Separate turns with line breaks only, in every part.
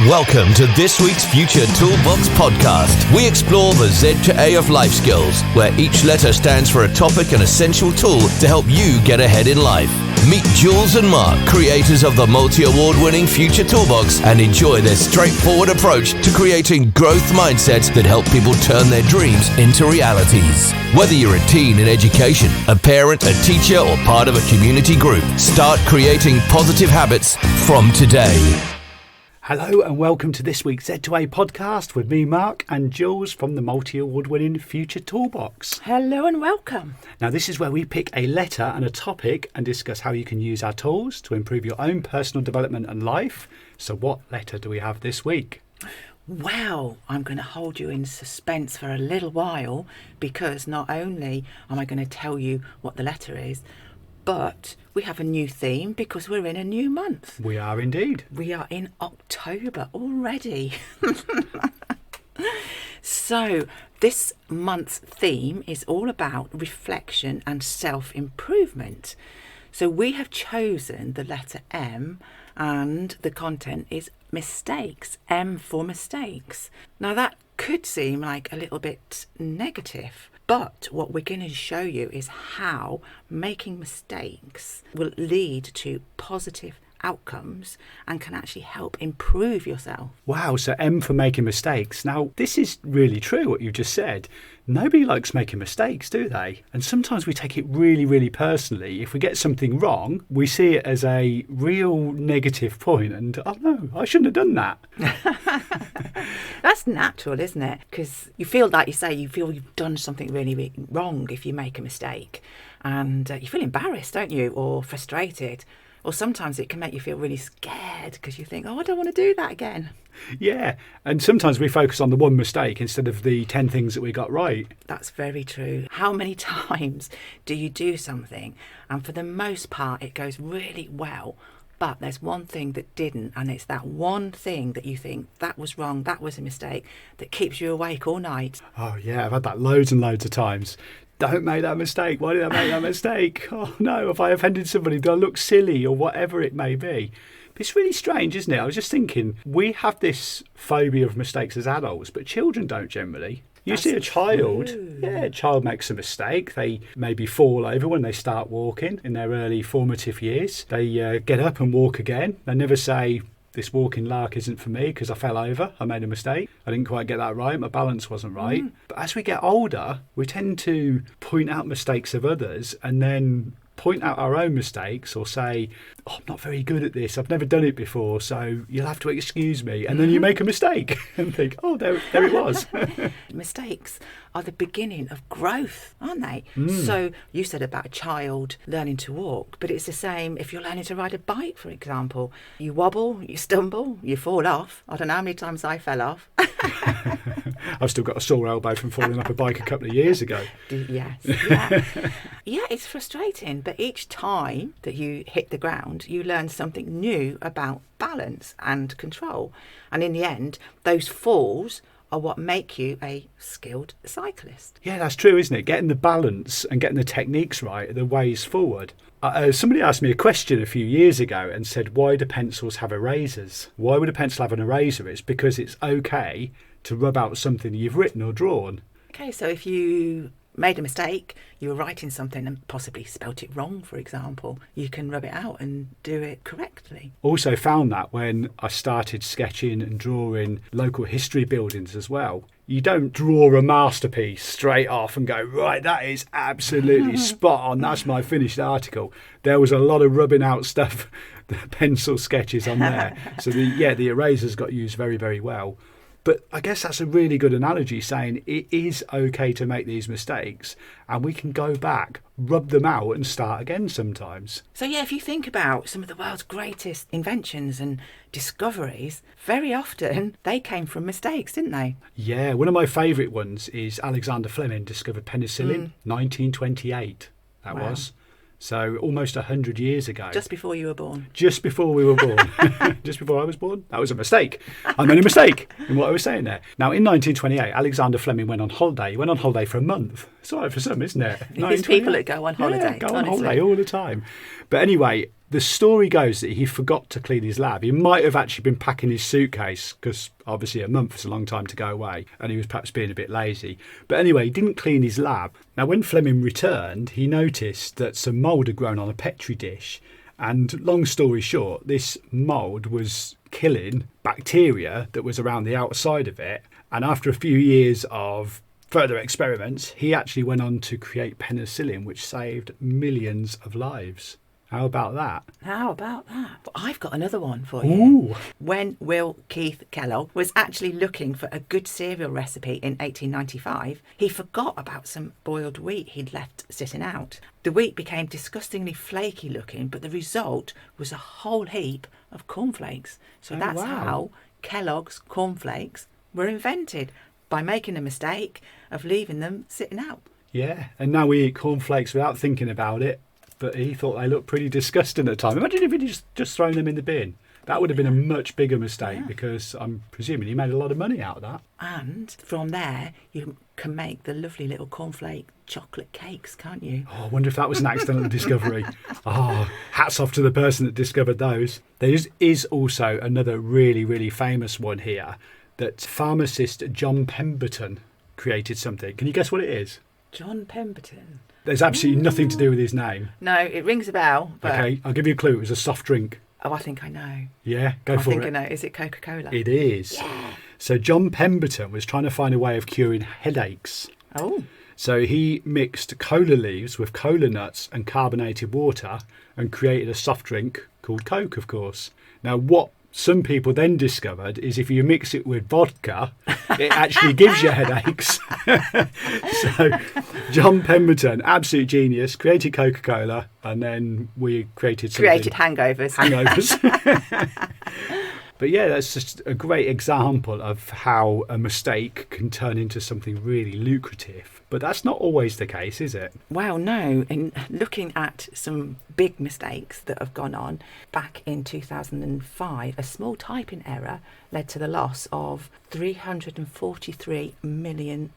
Welcome to this week's Future Toolbox podcast. We explore the Z to A of life skills, where each letter stands for a topic and essential tool to help you get ahead in life. Meet Jules and Mark, creators of the multi-award-winning Future Toolbox, and enjoy their straightforward approach to creating growth mindsets that help people turn their dreams into realities. Whether you're a teen in education, a parent, a teacher, or part of a community group, start creating positive habits from today.
Hello and welcome to this week's Z2A podcast with me, Mark, and Jules from the multi-award-winning Future Toolbox.
Hello and welcome.
Now, this is where we pick a letter and a topic and discuss how you can use our tools to improve your own personal development and life. So what letter do we have this week?
Well, I'm going to hold you in suspense for a little while because not only am I going to tell you what the letter is, but we have a new theme because we're in a new month.
We are indeed.
We are in October already. So this month's theme is all about reflection and self-improvement. So we have chosen the letter M and the content is mistakes. M for mistakes. Now that could seem like a little bit negative. But what we're going to show you is how making mistakes will lead to positive outcomes and can actually help improve yourself.
Wow, so M for making mistakes. Now, this is really true what you just said. Nobody likes making mistakes, do they? And sometimes we take it really, really personally. If we get something wrong, we see it as a real negative point and, oh no, I shouldn't have done that.
That's natural, isn't it? Because you feel, like you say, you feel you've done something really, really wrong if you make a mistake. And you feel embarrassed, don't you? Or frustrated. Or sometimes it can make you feel really scared because you think, oh, I don't want to do that again.
Yeah, and sometimes we focus on the one mistake instead of the 10 things that we got right.
That's very true. How many times do you do something and for the most part it goes really well, but there's one thing that didn't, and it's that one thing that you think, that was wrong, that was a mistake, that keeps you awake all night.
Oh yeah, I've had that loads and loads of times. Don't make that mistake. Why did I make that mistake? Oh no, have I offended somebody? Do I look silly or whatever it may be? But it's really strange, isn't it? I was just thinking, we have this phobia of mistakes as adults, but children don't generally. You see a child, a child makes a mistake. They maybe fall over when they start walking in their early formative years. They get up and walk again. They never say, this walking lark isn't for me because I fell over, I made a mistake, I didn't quite get that right, my balance wasn't right. But as we get older, we tend to point out mistakes of others and then point out our own mistakes or say, oh, I'm not very good at this, I've never done it before, so you'll have to excuse me. And then you make a mistake and think, oh, there it was.
Mistakes are the beginning of growth, aren't they? So you said about a child learning to walk, but it's the same if you're learning to ride a bike, for example. You wobble, you stumble, you fall off. I don't know how many times I fell off.
I've still got a sore elbow from falling off a bike a couple of years ago.
Yes, yeah. Yeah, it's frustrating, but each time that you hit the ground, you learn something new about balance and control. And in the end, those falls are what make you a skilled cyclist.
Yeah, that's true, isn't it? Getting the balance and getting the techniques right are the ways forward. Somebody asked me a question a few years ago and said, why do pencils have erasers? Why would a pencil have an eraser? It's because it's okay to rub out something you've written or drawn.
Okay, so if you made a mistake, you were writing something and possibly spelt it wrong, for example, you can rub it out and do it correctly.
Also found that when I started sketching and drawing local history buildings as well. You don't draw a masterpiece straight off and go, right, that is absolutely spot on, that's my finished article. There was a lot of rubbing out stuff, the pencil sketches on there. So the erasers got used very, very well. But I guess that's a really good analogy, saying it is okay to make these mistakes and we can go back, rub them out and start again sometimes.
So yeah, if you think about some of the world's greatest inventions and discoveries, very often they came from mistakes, didn't they?
Yeah, one of my favourite ones is Alexander Fleming discovered penicillin, 1928, that was. So almost 100 years ago.
Just before you were born.
Just before we were born. Just before I was born. That was a mistake. I made a mistake in what I was saying there. Now, in 1928, Alexander Fleming went on holiday. He went on holiday for a month. It's all right for some, isn't it?
There's people that go on holiday.
Yeah, go on holiday all the time. But anyway, The story goes that he forgot to clean his lab. He might have actually been packing his suitcase because obviously a month is a long time to go away and he was perhaps being a bit lazy. But anyway, he didn't clean his lab. Now, when Fleming returned, he noticed that some mould had grown on a Petri dish. And long story short, this mould was killing bacteria that was around the outside of it. And after a few years of further experiments, he actually went on to create penicillin, which saved millions of lives. How about that?
How about that? But I've got another one for you.
Ooh.
When Will Keith Kellogg was actually looking for a good cereal recipe in 1895, he forgot about some boiled wheat he'd left sitting out. The wheat became disgustingly flaky looking, but the result was a whole heap of cornflakes. So that's how Kellogg's cornflakes were invented, by making a mistake of leaving them sitting out.
Yeah, and now we eat cornflakes without thinking about it. But he thought they looked pretty disgusting at the time. Imagine if he'd just thrown them in the bin. That would have been a much bigger mistake because I'm presuming he made a lot of money out of that.
And from there, you can make the lovely little cornflake chocolate cakes, can't you?
Oh, I wonder if that was an accidental discovery. Oh, hats off to the person that discovered those. There is also another really, really famous one here that pharmacist John Pemberton created something. Can you guess what it is?
John Pemberton.
There's absolutely nothing to do with his name.
No, it rings a bell. But...
Okay, I'll give you a clue. It was a soft drink.
Oh, I think I know.
Yeah, go for it.
I think I know. Is it Coca-Cola?
It is.
Yeah.
So John Pemberton was trying to find a way of curing headaches.
Oh.
So he mixed cola leaves with cola nuts and carbonated water and created a soft drink called Coke, of course. Now, what some people then discovered is if you mix it with vodka, it actually gives you headaches. So John Pemberton, absolute genius, created Coca-Cola, and then we created
hangovers.
But yeah, that's just a great example of how a mistake can turn into something really lucrative. But that's not always the case, is it?
Well, no. In looking at some big mistakes that have gone on, back in 2005, a small typing error led to the loss of $343 million.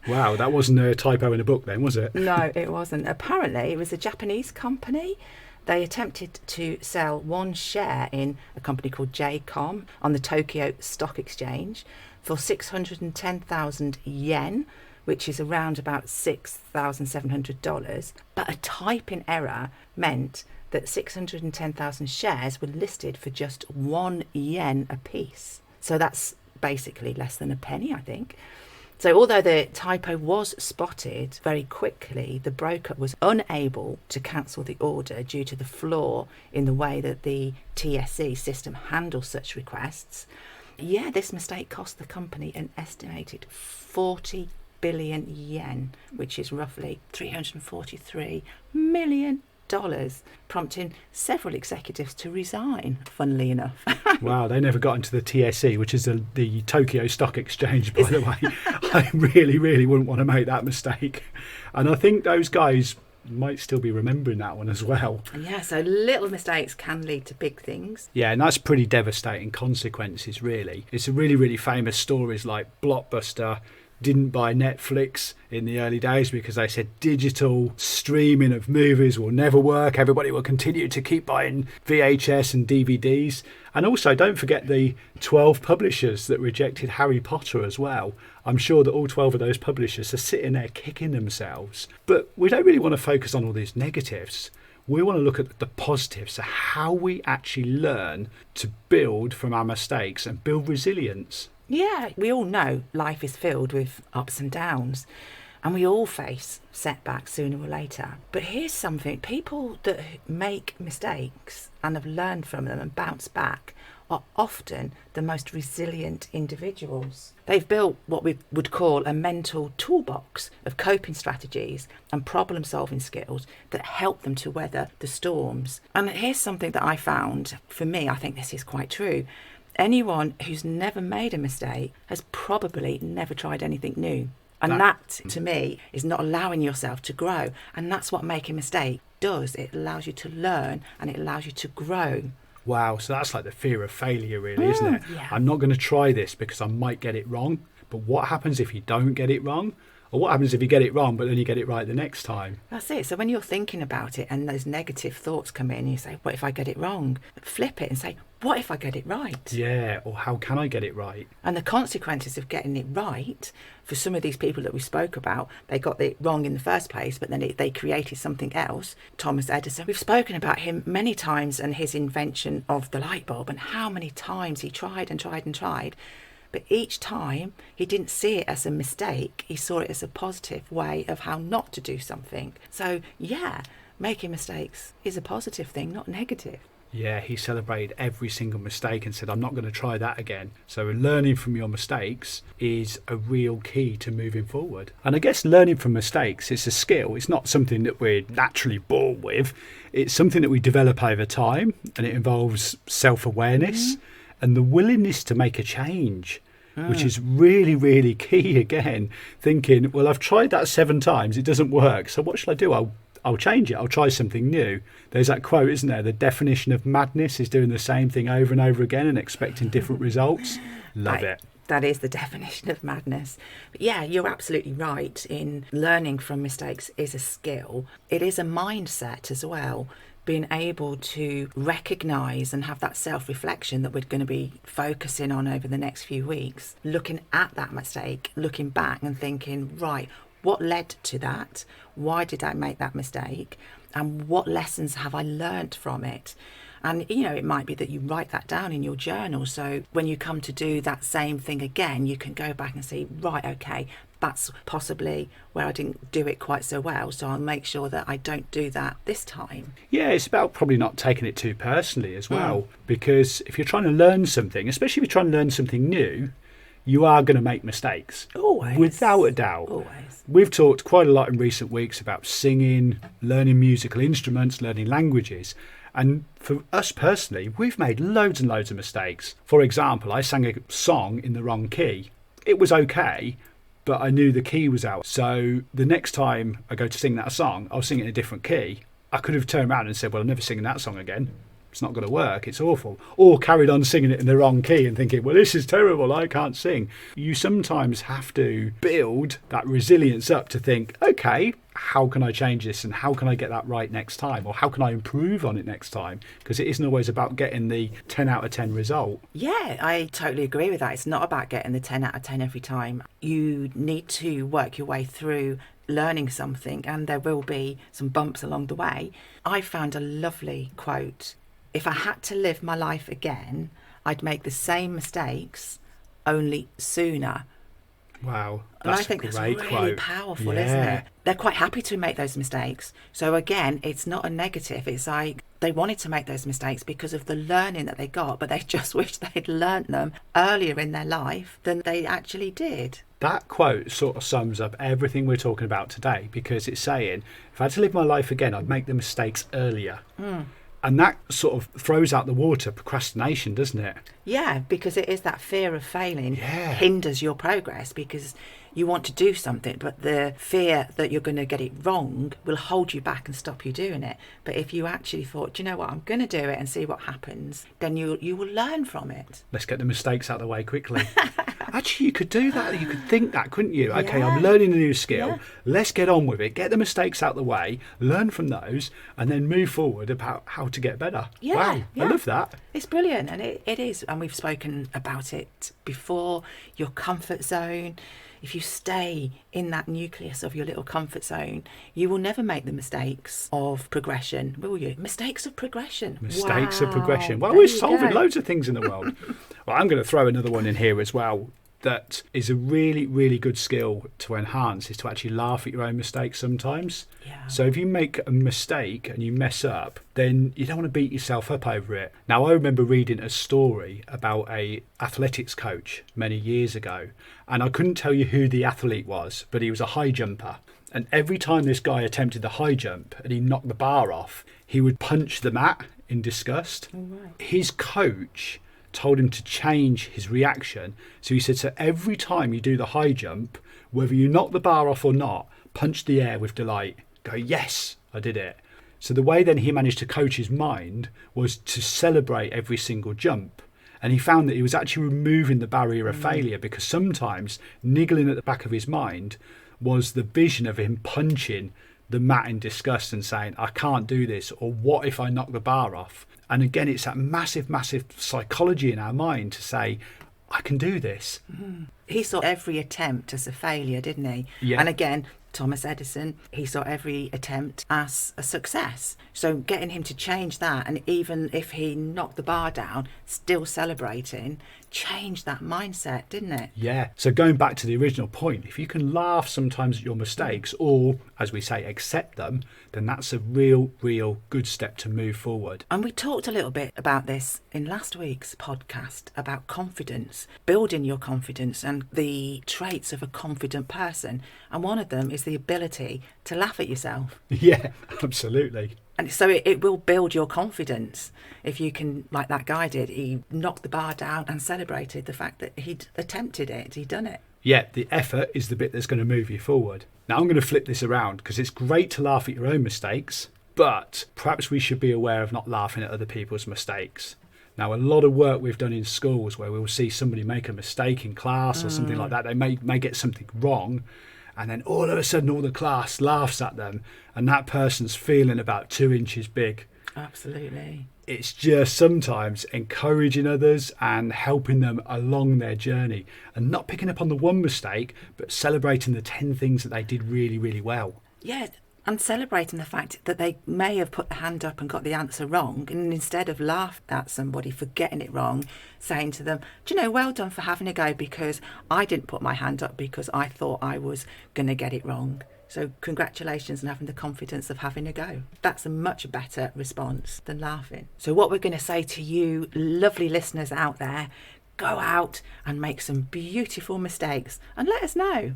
Wow, that wasn't a typo in a book then, was it?
No, it wasn't. Apparently, it was a Japanese company. They attempted to sell one share in a company called JCOM on the Tokyo Stock Exchange for 610,000 yen, which is around about $6,700. But a typing error meant that 610,000 shares were listed for just 1 yen apiece. So that's basically less than a penny, I think. So although the typo was spotted very quickly, the broker was unable to cancel the order due to the flaw in the way that the TSE system handles such requests. Yeah, this mistake cost the company an estimated 40 billion yen, which is roughly $343 million, prompting several executives to resign, funnily enough.
Wow, they never got into the TSE, which is the Tokyo Stock Exchange, by the way. I really, really wouldn't want to make that mistake. And I think those guys might still be remembering that one as well.
Yeah, so little mistakes can lead to big things.
Yeah, and that's pretty devastating consequences, really. It's a really, really famous stories like Blockbuster didn't buy Netflix in the early days because they said digital streaming of movies will never work. Everybody will continue to keep buying VHS and DVDs. And also, don't forget the 12 publishers that rejected Harry Potter as well. I'm sure that all 12 of those publishers are sitting there kicking themselves. But we don't really want to focus on all these negatives. We want to look at the positives, so how we actually learn to build from our mistakes and build resilience.
Yeah, we all know life is filled with ups and downs, and we all face setbacks sooner or later. But here's something: people that make mistakes and have learned from them and bounce back are often the most resilient individuals. They've built what we would call a mental toolbox of coping strategies and problem-solving skills that help them to weather the storms. And here's something that I found. For me, I think this is quite true. Anyone who's never made a mistake has probably never tried anything new. And that, to me, is not allowing yourself to grow. And that's what making a mistake does. It allows you to learn and it allows you to grow.
Wow, so that's like the fear of failure, really, isn't it?
Yeah.
I'm not going to try this because I might get it wrong. But what happens if you don't get it wrong? Or what happens if you get it wrong, but then you get it right the next time?
That's it. So when you're thinking about it and those negative thoughts come in, you say, what if I get it wrong? Flip it and say, what if I get it right?
Yeah, or how can I get it right?
And the consequences of getting it right, for some of these people that we spoke about, they got it wrong in the first place, but then they created something else. Thomas Edison, we've spoken about him many times and his invention of the light bulb and how many times he tried and tried and tried. But each time he didn't see it as a mistake, he saw it as a positive way of how not to do something. So yeah, making mistakes is a positive thing, not negative.
Yeah, he celebrated every single mistake and said, I'm not going to try that again. So learning from your mistakes is a real key to moving forward. And I guess learning from mistakes, it's a skill. It's not something that we're naturally born with. It's something that we develop over time, and it involves self-awareness and the willingness to make a change, which is really, really key again. Thinking, well, I've tried that 7 times, it doesn't work. So what shall I do? I'll change it. I'll try something new. There's that quote, isn't there? The definition of madness is doing the same thing over and over again and expecting different results. Love it.
That is the definition of madness. But yeah, you're absolutely right in learning from mistakes is a skill. It is a mindset as well. Being able to recognise and have that self-reflection that we're going to be focusing on over the next few weeks. Looking at that mistake, looking back and thinking, right, what led to that? Why did I make that mistake? And what lessons have I learnt from it? And, you know, it might be that you write that down in your journal. So when you come to do that same thing again, you can go back and see, right, okay, that's possibly where I didn't do it quite so well. So I'll make sure that I don't do that this time.
Yeah, it's about probably not taking it too personally as well. Because if you're trying to learn something, especially if you're trying to learn something new, you are going to make mistakes.
Always.
Without a doubt.
Always.
We've talked quite a lot in recent weeks about singing, learning musical instruments, learning languages. And for us personally, we've made loads and loads of mistakes. For example, I sang a song in the wrong key. It was okay, but I knew the key was out. So the next time I go to sing that song, I'll sing it in a different key. I could have turned around and said, well, I'm never singing that song again. It's not going to work. It's awful. Or carried on singing it in the wrong key and thinking, well, this is terrible. I can't sing. You sometimes have to build that resilience up to think, okay, how can I change this and how can I get that right next time? Or how can I improve on it next time? Because it isn't always about getting the 10 out of 10 result.
Yeah, I totally agree with that. It's not about getting the 10 out of 10 every time. You need to work your way through learning something, and there will be some bumps along the way. I found a lovely quote. If I had to live my life again, I'd make the same mistakes, only sooner.
Wow,
And
that's
I think
a
that's
great
really
quote.
powerful,
Yeah.
isn't it? They're quite happy to make those mistakes. So again, it's not a negative. It's like they wanted to make those mistakes because of the learning that they got, but they just wish they'd learnt them earlier in their life than they actually did.
That quote sort of sums up everything we're talking about today, because it's saying, if I had to live my life again, I'd make the mistakes earlier. And that sort of throws out the water procrastination, doesn't it?
Yeah, because it is that fear of failing
Yeah.
hinders your progress, because you want to do something, but the fear that you're going to get it wrong will hold you back and stop you doing it. But if you actually thought, do you know what, I'm going to do it and see what happens, then you will learn from it.
Let's get the mistakes out of the way quickly. Actually, you could do that. You could think that, couldn't you? Okay,
Yeah.
I'm learning a new skill.
Yeah.
Let's get on with it. Get the mistakes out of the way, learn from those, and then move forward about how to get better.
Yeah,
Wow,
yeah.
I love that.
It's brilliant, and it is. And we've spoken about it before, your comfort zone. If you stay in that nucleus of your little comfort zone, you will never make the mistakes of progression, will you? Mistakes of progression.
Mistakes of progression. Well,
There
we're
you
solving
go.
loads of things in the world. Well, I'm going to throw another one in here as well. That is a really, really good skill to enhance, is to actually laugh at your own mistakes sometimes.
Yeah.
So if you make a mistake and you mess up, then you don't want to beat yourself up over it. Now, I remember reading a story about a athletics coach many years ago, and I couldn't tell you who the athlete was, but he was a high jumper. And every time this guy attempted the high jump and he knocked the bar off, he would punch the mat in disgust.
Oh, right.
His coach told him to change his reaction. So he said, so every time you do the high jump, whether you knock the bar off or not, punch the air with delight. Go, yes, I did it. So the way then he managed to coach his mind was to celebrate every single jump. And he found that he was actually removing the barrier of failure, because sometimes niggling at the back of his mind was the vision of him punching the mat in disgust and saying, I can't do this, or what if I knock the bar off? And again, it's that massive, massive psychology in our mind to say, I can do this.
He saw every attempt as a failure, didn't he?
Yeah.
And again, Thomas Edison, he saw every attempt as a success. So getting him to change that, and even if he knocked the bar down, still celebrating, changed that mindset, didn't it?
Yeah. So going back to the original point, if you can laugh sometimes at your mistakes, or, as we say, accept them, then that's a real good step to move forward.
And we talked a little bit about this in last week's podcast about confidence, building your confidence and the traits of a confident person. And one of them is the ability to laugh at yourself.
Yeah, absolutely.
And so it will build your confidence if you can, like that guy did. He knocked the bar down and celebrated the fact that he'd attempted it, he'd done it.
Yeah, the effort is the bit that's going to move you forward. Now, I'm going to flip this around, because it's great to laugh at your own mistakes, but perhaps we should be aware of not laughing at other people's mistakes. Now, a lot of work we've done in schools where we'll see somebody make a mistake in class or something like that. They may get something wrong, and then all of a sudden all the class laughs at them, and that person's feeling about 2 inches big.
Absolutely.
It's just sometimes encouraging others and helping them along their journey, and not picking up on the one mistake, but celebrating the 10 things that they did really, really well.
Yeah, and celebrating the fact that they may have put the hand up and got the answer wrong, and instead of laugh at somebody for getting it wrong, saying to them, do you know, well done for having a go, because I didn't put my hand up because I thought I was going to get it wrong. So congratulations on having the confidence of having a go. That's a much better response than laughing. So what we're going to say to you lovely listeners out there, go out and make some beautiful mistakes and let us know.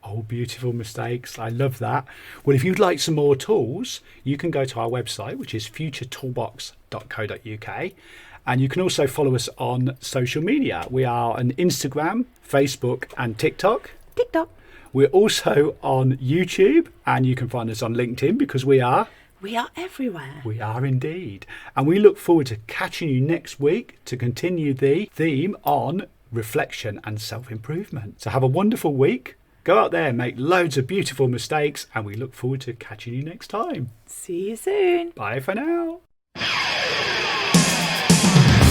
Oh, beautiful mistakes. I love that. Well, if you'd like some more tools, you can go to our website, which is futuretoolbox.co.uk. And you can also follow us on social media. We are on Instagram, Facebook and TikTok.
TikTok.
We're also on YouTube, and you can find us on LinkedIn, because we are
everywhere.
We are indeed. And we look forward to catching you next week to continue the theme on reflection and self-improvement. So have a wonderful week. Go out there and make loads of beautiful mistakes, and we look forward to catching you next time.
See you soon.
Bye for now.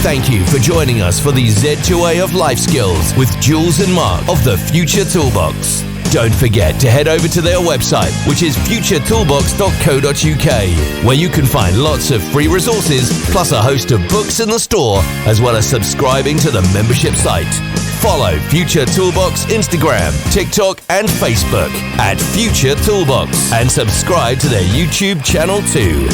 Thank you for joining us for the Z2A of Life Skills with Jules and Mark of the Future Toolbox. Don't forget to head over to their website, which is futuretoolbox.co.uk, where you can find lots of free resources, plus a host of books in the store, as well as subscribing to the membership site. Follow Future Toolbox Instagram, TikTok and Facebook at Future Toolbox, and subscribe to their YouTube channel too.